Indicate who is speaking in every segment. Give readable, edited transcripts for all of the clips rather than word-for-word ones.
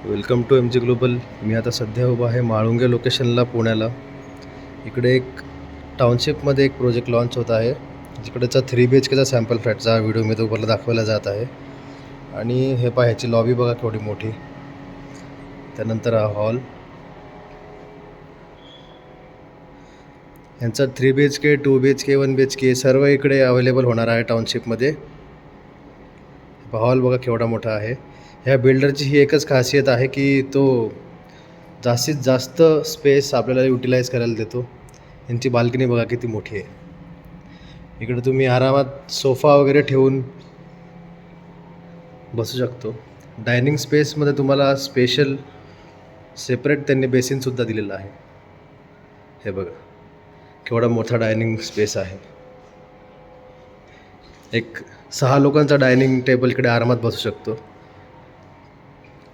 Speaker 1: Welcome to MG global. मी आता सध्या उभा आहे माळुंगे लोकेशनला, पुण्याला. इकडे एक टाउनशिपमध्ये एक प्रोजेक्ट लॉन्च होत आहे, जिकडेचा 3 BHKचा सॅम्पल फ्लॅटचा व्हिडिओ मी तुम्हाला दाखवायला जात आहे. आणि हे पहा, ह्याची लॉबी बघा केवढी मोठी. त्यानंतर हा हॉल, ह्यांचा 3 BHK, 2 BHK, 1 BHK सर्व इकडे अवेलेबल होणार आहे टाउनशिपमध्ये. हॉल बघा केवढा मोठा आहे. ह्या बिल्डरची ही एकच खासियत आहे की तो जास्तीत जास्त स्पेस आपल्याला युटिलाइज करायला देतो. यांची बाल्कनी बघा किती मोठी आहे. इकडे तुम्ही आरामात सोफा वगैरे ठेवून बसू शकतो. डायनिंग स्पेसमध्ये तुम्हाला स्पेशल सेपरेट त्यांनी बेसिनसुद्धा दिलेलं आहे. हे बघा केवढा मोठा डायनिंग स्पेस आहे. एक 6 लोकांचा डायनिंग टेबल इकडे आरामात बसू शकतो.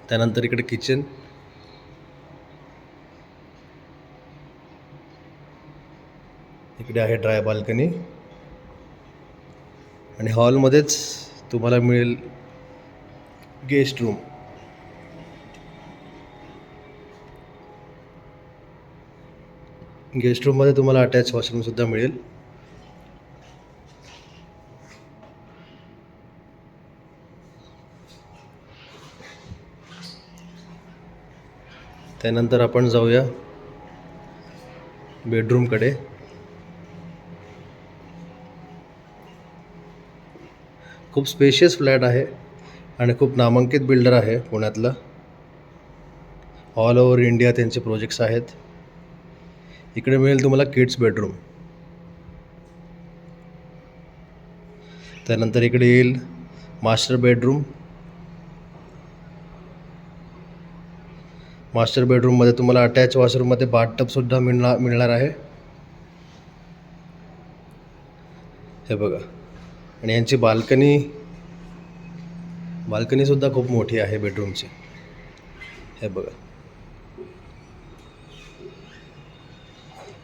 Speaker 1: त्यानंतर इकडे किचन, इकडे आहे ड्राय बाल्कनी. आणि हॉलमध्येच तुम्हाला मिळेल गेस्ट रूम. गेस्ट रूममध्ये तुम्हाला अटॅच वॉशरूमसुद्धा मिळेल. त्यानंतर आपण जाऊया बेडरूमकडे. खूप स्पेशियस फ्लॅट आहे आणि खूप नामांकित बिल्डर आहे पुण्यातला. ऑल ओव्हर इंडिया त्यांचे प्रोजेक्ट्स आहेत. इकडे मिळेल तुम्हाला किड्स बेडरूम. त्यानंतर इकडे येईल मास्टर बेडरूम. मास्टर बेडरूममध्ये तुम्हाला अटॅच वॉशरूममध्ये बाथटबसुद्धा मिळणार आहे. हे बघा. आणि यांची बाल्कनीसुद्धा खूप मोठी आहे बेडरूमची. हे बघा.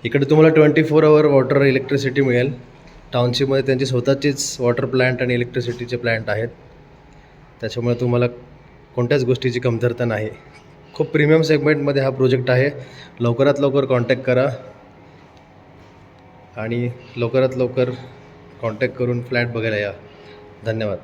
Speaker 1: इकडे तुम्हाला 24 वॉटर इलेक्ट्रिसिटी मिळेल. टाउनशिपमध्ये त्यांची स्वतःचीच वॉटर प्लॅन्ट आणि इलेक्ट्रिसिटीचे प्लॅन्ट आहेत. त्याच्यामुळे तुम्हाला कोणत्याच गोष्टीची कमतरता नाही. खूप प्रीमियम सेगमेंटमध्ये हा प्रोजेक्ट आहे. लवकरात लवकर कॉन्टॅक्ट करा आणि लवकरात लवकर कॉन्टॅक्ट करून फ्लॅट बघायला या. धन्यवाद.